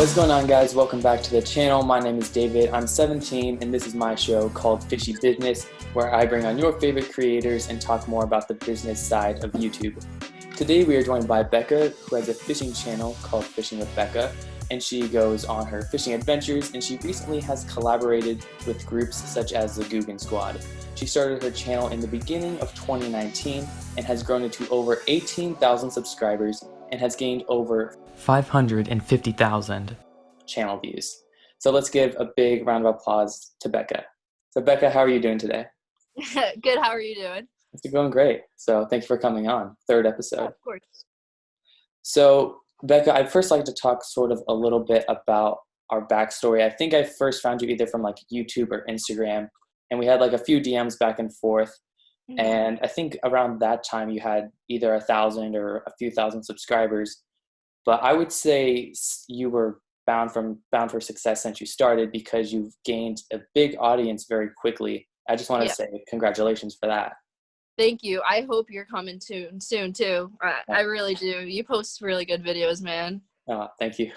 What's going on, guys? Welcome back to the channel. My name is David. I'm 17 and this is my show called Fishy Business, where I bring on your favorite creators and talk more about the business side of YouTube. Today we are joined by Becca, who has a fishing channel called Fishing with Becca, and she goes on her fishing adventures, and she recently has collaborated with groups such as the Googan Squad. She started her channel in the beginning of 2019 and has grown it to over 18,000 subscribers and has gained over 550,000 channel views. So let's give a big round of applause to Becca. So Becca, how are you doing today? Good, how are you doing? It's going great. So thank you for coming on. Third episode. Yeah, of course. So Becca, I'd first like to talk sort of a little bit about our backstory. I think I first found you either from like YouTube or Instagram, and we had like a few DMs back and forth. Mm-hmm. And I think around that time you had either 1,000 or a few thousand subscribers. But I would say you were bound for success since you started, because you've gained a big audience very quickly. I just want to say congratulations for that. Thank you. I hope you're coming soon too. I really do. You post really good videos, man. Thank you.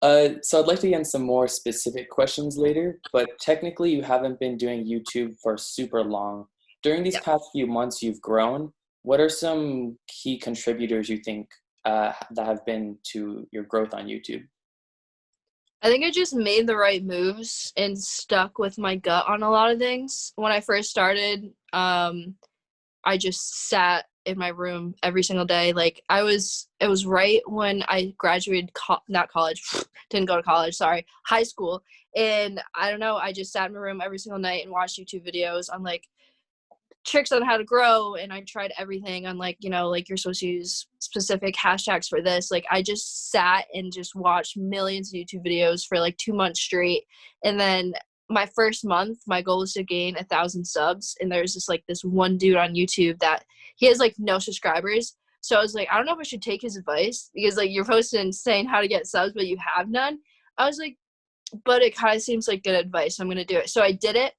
So I'd like to get in some more specific questions later, but technically you haven't been doing YouTube for super long. During these past few months you've grown. What are some key contributors you think that have been to your growth on YouTube? I think I just made the right moves and stuck with my gut on a lot of things. When I first started, I just sat in my room every single day. Like it was right when I graduated, not college, didn't go to college, sorry, high school. And I don't know, I just sat in my room every single night and watched YouTube videos on like tricks on how to grow, and I tried everything on like, like you're supposed to use specific hashtags for this. Like I just sat and just watched millions of YouTube videos for like 2 months straight. And then my first month, my goal was to gain 1,000 subs, and there's this one dude on YouTube that he has like no subscribers. So I was like, I don't know if I should take his advice, because like you're posting saying how to get subs but you have none. I was like, but it kind of seems like good advice, so I'm gonna do it. So I did it,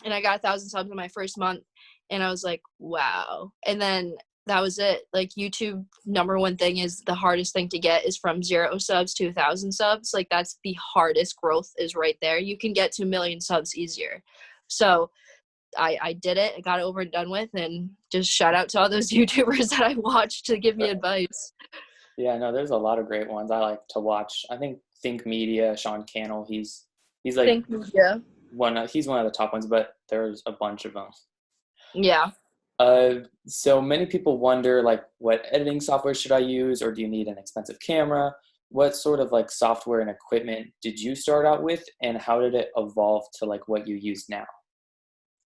and I got 1,000 subs in my first month. And I was like, wow. And then that was it. Like YouTube, number one thing is the hardest thing to get is from 0 subs to 1,000 subs. Like that's the hardest growth is right there. You can get to 1 million subs easier. So I did it. I got it over and done with, and just shout out to all those YouTubers that I watched to give me advice. Yeah, no, there's a lot of great ones I like to watch. I think Think Media, Sean Cannell, he's like Think Media. He's one of the top ones, but there's a bunch of them. Yeah. So many people wonder, like, what editing software should I use, or do you need an expensive camera? What sort of like software and equipment did you start out with, and how did it evolve to like what you use now?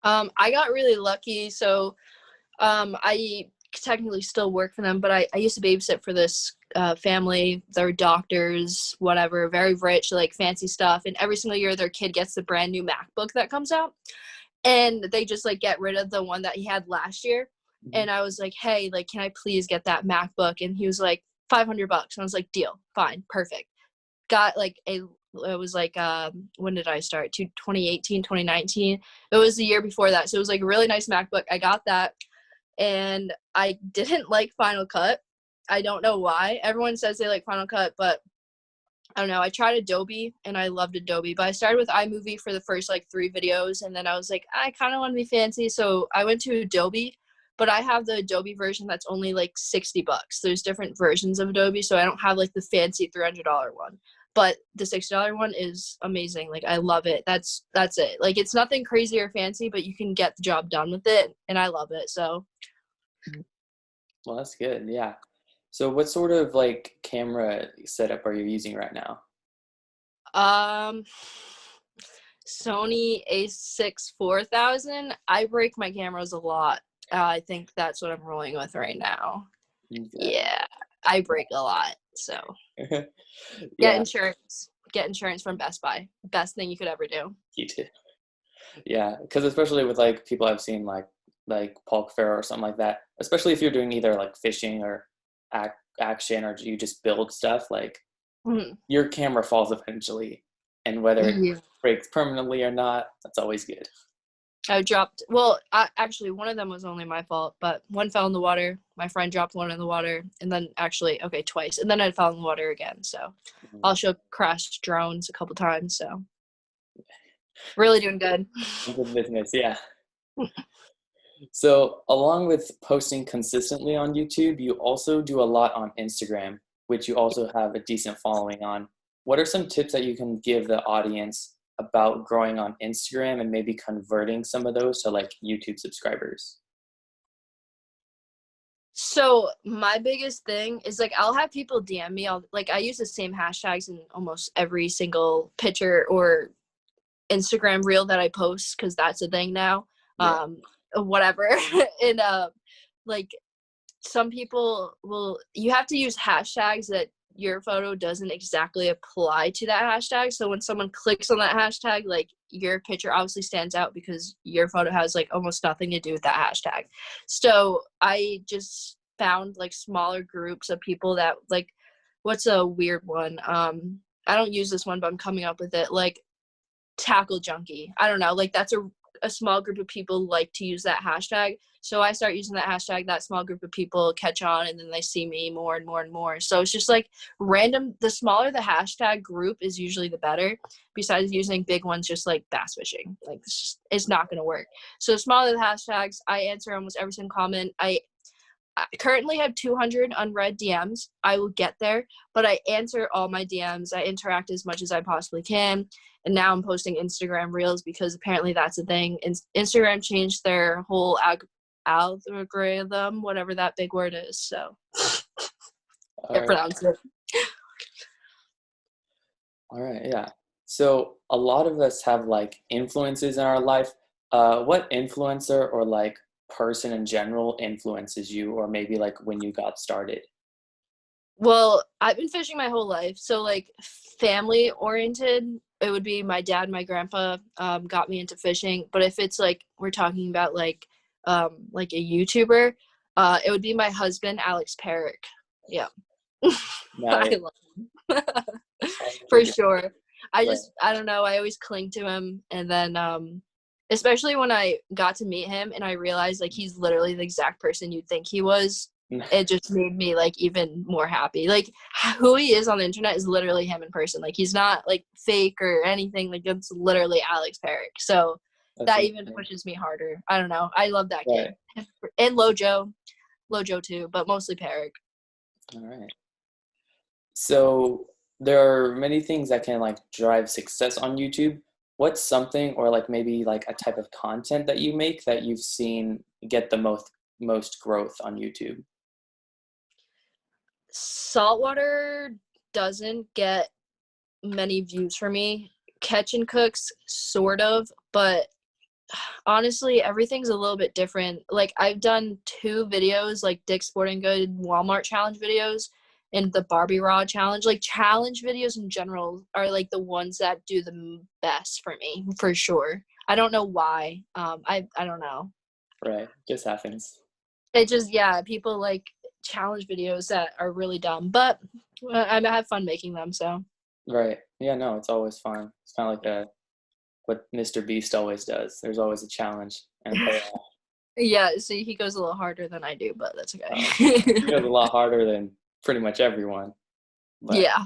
I got really lucky. So I technically still work for them, but I used to babysit for this family. They're doctors, whatever, very rich, like fancy stuff. And every single year their kid gets the brand new MacBook that comes out. And they just like get rid of the one that he had last year. And I was like, hey, like, can I please get that MacBook? And he was like, $500. And I was like, deal, fine, perfect. Got like it was like, when did I start? 2018, 2019. It was the year before that. So it was like a really nice MacBook. I got that. And I didn't like Final Cut. I don't know why. Everyone says they like Final Cut, but I don't know. I tried Adobe and I loved Adobe, but I started with iMovie for the first like 3 videos. And then I was like, I kind of want to be fancy. So I went to Adobe, but I have the Adobe version that's only like $60. There's different versions of Adobe. So I don't have like the fancy $300 one, but the $60 one is amazing. Like I love it. That's it. Like it's nothing crazy or fancy, but you can get the job done with it. And I love it. So. Well, that's good. Yeah. So what sort of like camera setup are you using right now? Sony A6 4000. I break my cameras a lot. I think that's what I'm rolling with right now. Okay. Yeah, I break a lot. So Get insurance from Best Buy. Best thing you could ever do. You too. Yeah, because especially with like people I've seen like Paul Farrow or something like that, especially if you're doing either like fishing or action, or you just build stuff, like your camera falls eventually, and whether it breaks permanently or not, that's always good. Actually, one of them was only my fault, but one fell in the water. My friend dropped one in the water, and then twice. And then it fell in the water again. So also crashed drones a couple times. So really doing good. Good business, yeah. So along with posting consistently on YouTube, you also do a lot on Instagram, which you also have a decent following on. What are some tips that you can give the audience about growing on Instagram and maybe converting some of those to like YouTube subscribers? So my biggest thing is like I'll have people DM me. I use the same hashtags in almost every single picture or Instagram reel that I post because that's a thing now. Yeah. Whatever. And like some people you have to use hashtags that your photo doesn't exactly apply to that hashtag. So when someone clicks on that hashtag, like your picture obviously stands out because your photo has like almost nothing to do with that hashtag. So I just found like smaller groups of people that like, what's a weird one? I don't use this one, but I'm coming up with it. Like tackle junkie. I don't know. Like that's a small group of people like to use that hashtag. So I start using that hashtag, that small group of people catch on, and then they see me more and more and more. So it's just like random. The smaller the hashtag group is usually the better, besides using big ones just like bass fishing. Like it's not going to work. So the smaller the hashtags, I answer almost every single comment. I currently have 200 unread DMs. I will get there, but I answer all my DMs. I interact as much as I possibly can. And now I'm posting Instagram reels because apparently that's a thing. Instagram changed their whole algorithm, whatever that big word is. So can't pronounce it. All right, yeah. So a lot of us have like influences in our life. What influencer or like person in general influences you, or maybe like when you got started? Well, I've been fishing my whole life. So like family oriented, it would be my dad, my grandpa got me into fishing. But if it's like we're talking about like a YouTuber, it would be my husband, Alex Perrick. Yeah. Nice. I love him. For sure. I don't know, I always cling to him. And then especially when I got to meet him and I realized like he's literally the exact person you'd think he was, it just made me like even more happy. Like who he is on the internet is literally him in person. Like he's not like fake or anything. Like it's literally Alex Perrick. So that even pushes me harder. I don't know. I love that kid. And Lojo too, but mostly Perrick. All right. So there are many things that can like drive success on YouTube. What's something or like maybe like a type of content that you make that you've seen get the most growth on YouTube? Saltwater doesn't get many views for me. Catch and cooks, sort of, but honestly, everything's a little bit different. Like I've done 2 videos, like Dick's Sporting Good Walmart challenge videos and the Barbie Rod challenge. Like challenge videos in general are like the ones that do the best for me, for sure. I don't know why. I don't know. Right, just happens. It just, yeah, people like challenge videos that are really dumb, but I have fun making them. So Right. Yeah, no, it's always fun. It's kind of like what Mr. Beast always does. There's always a challenge and a payoff. yeah, see, he goes a little harder than I do, but that's okay. He goes a lot harder than pretty much everyone. But. Yeah.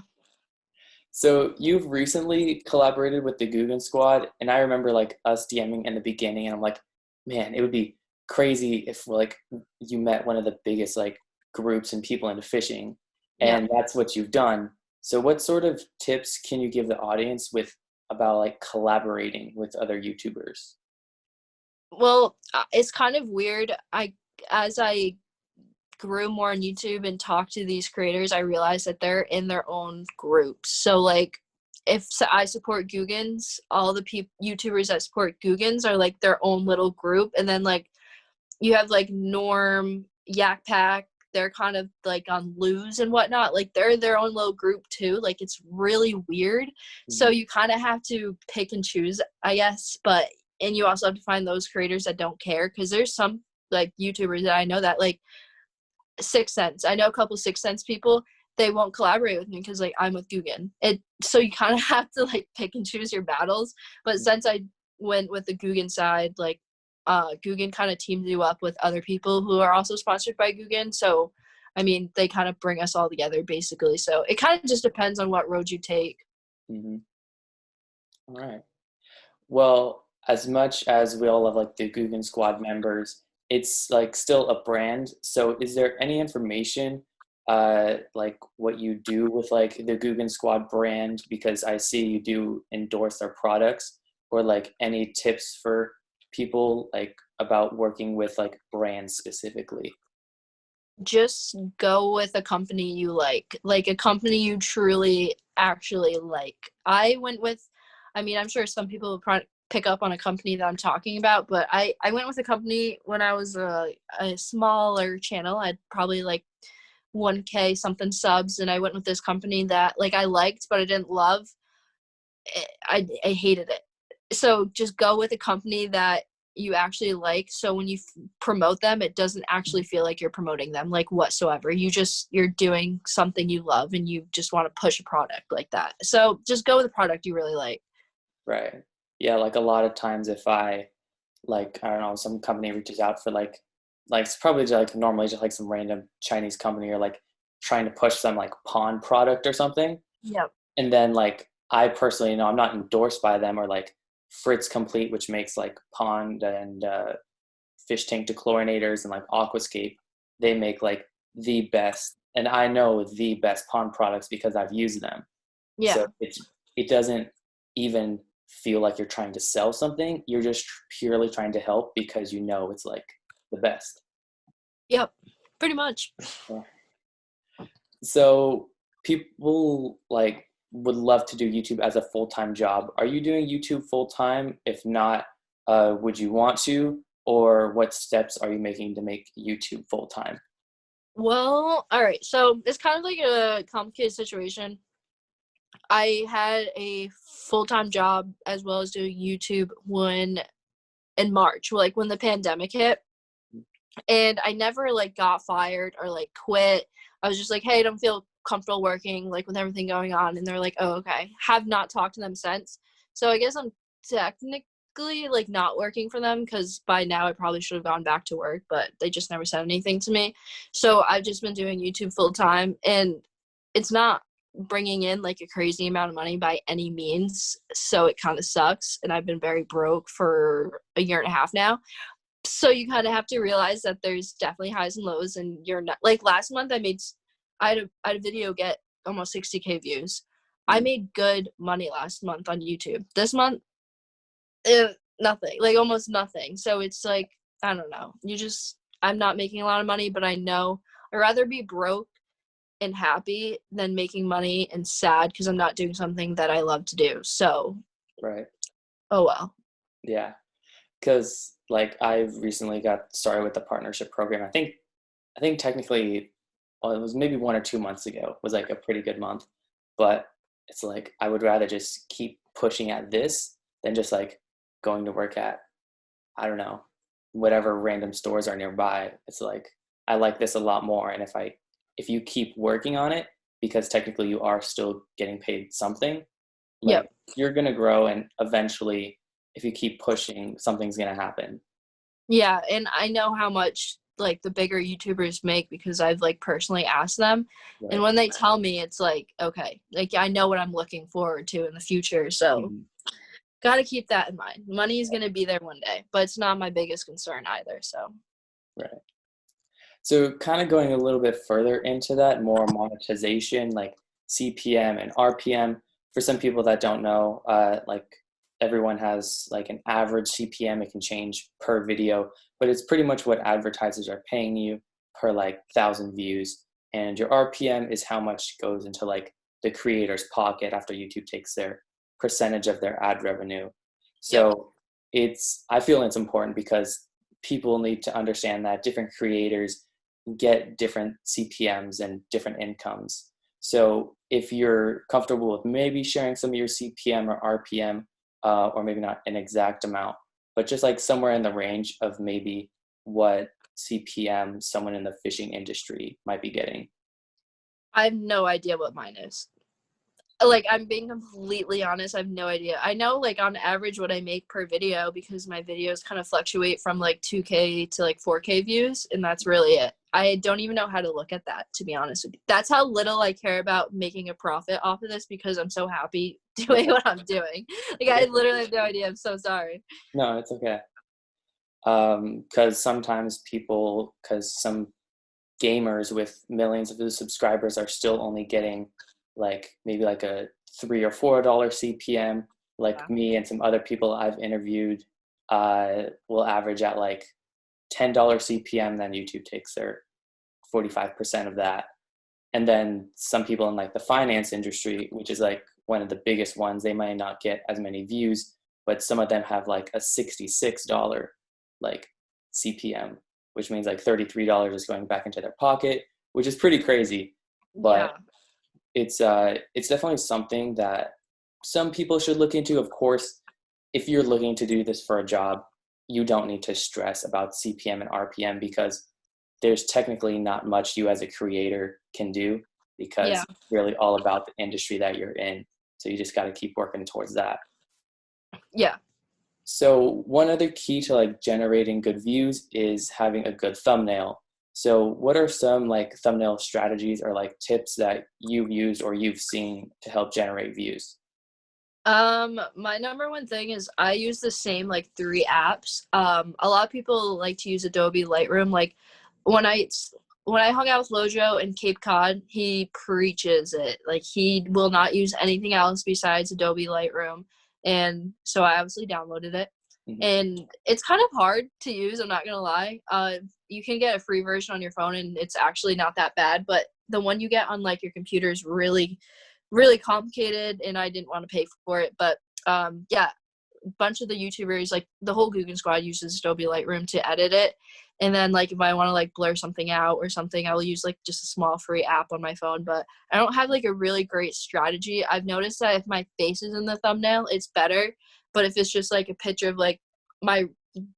So you've recently collaborated with the Googan squad, and I remember like us DMing in the beginning, and I'm like, man, it would be crazy if like you met one of the biggest like groups and people into fishing, and that's what you've done. So what sort of tips can you give the audience about like collaborating with other YouTubers? Well, it's kind of weird. As I grew more on YouTube and talked to these creators, I realized that they're in their own groups. So like if I support Googans, all the YouTubers that support Googans are like their own little group. And then like you have like Norm, Yak Pack, they're kind of like on Lose and whatnot. Like they're their own little group too. Like it's really weird. So you kind of have to pick and choose, I guess. And you also have to find those creators that don't care, because there's some like YouTubers that I know that like Sixth Sense. I know a couple Sixth Sense people. They won't collaborate with me because like I'm with Googan. So you kind of have to like pick and choose your battles. But since I went with the Googan side, like Googan kind of teams you up with other people who are also sponsored by Googan. So, I mean, they kind of bring us all together basically. So it kind of just depends on what road you take. Mm-hmm. All right. Well, as much as we all love like the Googan Squad members, it's like still a brand. So is there any information like what you do with like the Googan Squad brand? Because I see you do endorse their products, or like any tips for people like about working with like brands specifically. Just go with a company you like a company you truly actually like. I mean, I'm sure some people will probably pick up on a company that I'm talking about, but I went with a company when I was a smaller channel. I had probably like 1K something subs, and I went with this company that like I liked, but I didn't love. I hated it. So just go with a company that you actually like. So when you promote them, it doesn't actually feel like you're promoting them like whatsoever. You're doing something you love and you just want to push a product like that. So just go with a product you really like. Right. Yeah, like a lot of times if I like, I don't know, some company reaches out for like it's probably just like normally just like some random Chinese company, or like trying to push some like pond product or something. Yep. And then like I personally, I'm not endorsed by them, or like Fritz Complete, which makes like pond and fish tank dechlorinators, and like Aquascape. They make like the best, and I know the best pond products because I've used them. So Yeah. it doesn't even feel like you're trying to sell something. You're just purely trying to help because you know it's like the best. Yep. Pretty much. Yeah. So people like would love to do YouTube as a full-time job. Are you doing YouTube full-time? If not, would you want to? Or what steps are you making to make YouTube full-time? Well, all right. So it's kind of like a complicated situation. I had a full-time job as well as doing YouTube when in March, like when the pandemic hit. And I never like got fired or like quit. I was just like, hey, I don't feel comfortable working like with everything going on. And they're like, oh, okay. Have not talked to them since. So I guess I'm technically like not working for them, because by now I probably should have gone back to work, but they just never said anything to me. So I've just been doing YouTube full time, and it's not bringing in like a crazy amount of money by any means. So it kind of sucks. And I've been very broke for a year and a half now. So you kind of have to realize that there's definitely highs and lows, and you're not like last month I had a video get almost 60K views. I made good money last month on YouTube. This month, nothing, like almost nothing. So it's like, I don't know. I'm not making a lot of money, but I know I'd rather be broke and happy than making money and sad because I'm not doing something that I love to do. So, Right. oh well. Yeah. Because like I've recently got started with the partnership program. I think technically, well, it was maybe 1 or 2 months ago, was like a pretty good month. But it's like I would rather just keep pushing at this than just like going to work at, I don't know, whatever random stores are nearby. It's like I like this a lot more. And if you keep working on it, because technically you are still getting paid something, like Yep. you're gonna grow, and eventually if you keep pushing, something's gonna happen. Yeah, and I know how much like the bigger YouTubers make because I've like personally asked them. And Right. when they tell me, it's like, okay, like I know what I'm looking forward to in the future. So Mhm. got to keep that in mind. Money is going to be there one day, but it's not my biggest concern either. So, Right. So kind of going a little bit further into that, more monetization, like CPM and RPM. For some people that don't know, like everyone has like an average CPM. It can change per video, but it's pretty much what advertisers are paying you per like 1,000 views. And your RPM is how much goes into like the creator's pocket after YouTube takes their percentage of their ad revenue. yep. So I feel it's important because people need to understand that different creators get different CPMs and different incomes. So if you're comfortable with maybe sharing some of your CPM or RPM, or maybe not an exact amount, but just like somewhere in the range of maybe what CPM someone in the fishing industry might be getting. I have no idea what mine is. Like, I'm being completely honest, I have no idea. I know, like, on average what I make per video, because my videos kind of fluctuate from like 2K to like 4K views, and that's really it. I don't even know how to look at that, to be honest with you. That's how little I care about making a profit off of this, because I'm so happy doing what I'm doing. Like, I literally have no idea. I'm so sorry. No, it's okay. Because sometimes because some gamers with millions of subscribers are still only getting like maybe like a $3 or $4 CPM. Like Yeah. me and some other people I've interviewed will average at like $10 CPM, then YouTube takes their 45% of that. And then some people in like the finance industry, which is like one of the biggest ones, they might not get as many views, but some of them have like a $66 like CPM, which means like $33 is going back into their pocket, which is pretty crazy. But it's definitely something that some people should look into. Of course, if you're looking to do this for a job, you don't need to stress about CPM and RPM, because there's technically not much you as a creator can do, because Yeah. it's really all about the industry that you're in. So you just got to keep working towards that. Yeah. So one other key to like generating good views is having a good thumbnail. So what are some like thumbnail strategies or like tips that you've used or you've seen to help generate views? My number one thing is I use the same like 3 apps. A lot of people like to use Adobe Lightroom. Like, when I hung out with Lojo in Cape Cod, he preaches it. Like, he will not use anything else besides Adobe Lightroom. And so I obviously downloaded it. Mm-hmm. And it's kind of hard to use, I'm not gonna lie. You can get a free version on your phone, and it's actually not that bad, but the one you get on like your computer is really, really complicated, and I didn't want to pay for it. But yeah, a bunch of the YouTubers, like the whole Googan squad, uses Adobe Lightroom to edit it. And then like if I want to like blur something out or something, I will use like just a small free app on my phone. But I don't have like a really great strategy. I've noticed that if my face is in the thumbnail, it's better. But if it's just like a picture of like my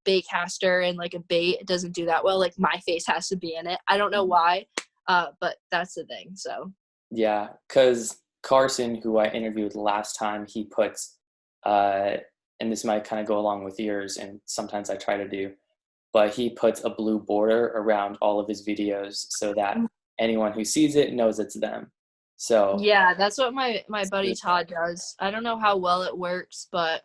bait caster and like a bait, it doesn't do that well. Like, my face has to be in it. I don't know why, but that's the thing. So Yeah, because Carson, who I interviewed last time, he puts, and this might kind of go along with yours, and sometimes I try to do, but he puts a blue border around all of his videos so that anyone who sees it knows it's them. So yeah, that's what my buddy Todd does. I don't know how well it works, but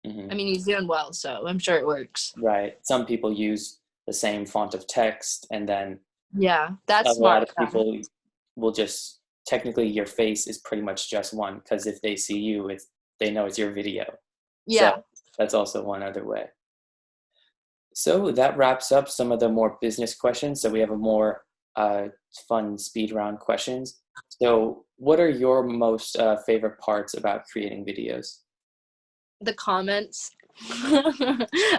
I mean, he's doing well, so I'm sure it works. Right. Some people use the same font of text, and then Yeah, that's a lot smart. of people will just, technically your face is pretty much just one, because if they see you, they know it's your video. Yeah. So that's also one other way. So that wraps up some of the more business questions. So we have a more fun speed round questions. So what are your most favorite parts about creating videos? The comments.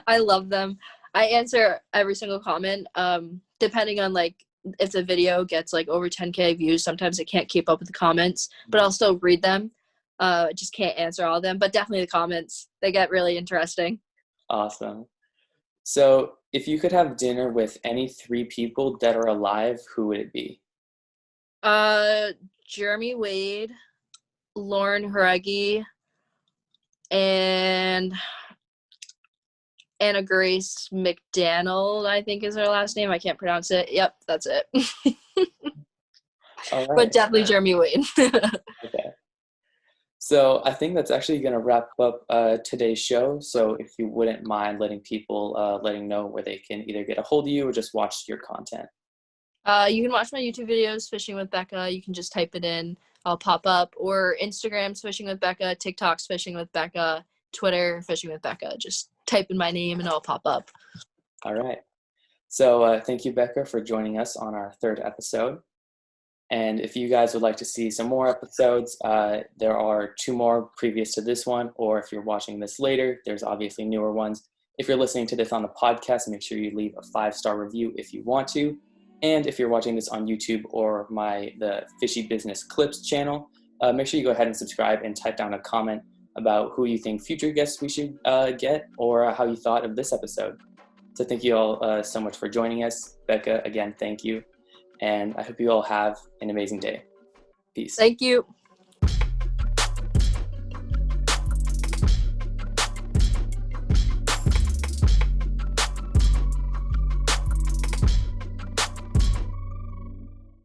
I love them. I answer every single comment. Depending on like if the video gets like over 10K views, sometimes I can't keep up with the comments, but I'll still read them. I just can't answer all of them, but definitely the comments. They get really interesting. Awesome. So if you could have dinner with any 3 people dead or alive, who would it be? Jeremy Wade, Lauren Haregi, and Anna Grace McDaniel, I think is her last name. I can't pronounce it. Yep, that's it. All right. But definitely Jeremy Wade. Okay. So I think that's actually going to wrap up today's show. So if you wouldn't mind letting people know where they can either get a hold of you or just watch your content. You can watch my YouTube videos, Fishing with Becca. You can just type it in. I'll pop up. Or Instagram's Fishing with Becca, TikTok's Fishing with Becca, Twitter, Fishing with Becca. Just type in my name and I'll pop up. All right. So thank you, Becca, for joining us on our 3rd episode. And if you guys would like to see some more episodes, there are 2 more previous to this one, or if you're watching this later, there's obviously newer ones. If you're listening to this on the podcast, make sure you leave a 5-star review if you want to. And if you're watching this on YouTube or the Fishy Business Clips channel, make sure you go ahead and subscribe and type down a comment about who you think future guests we should get, or how you thought of this episode. So thank you all so much for joining us. Becca, again, thank you. And I hope you all have an amazing day. Peace. Thank you.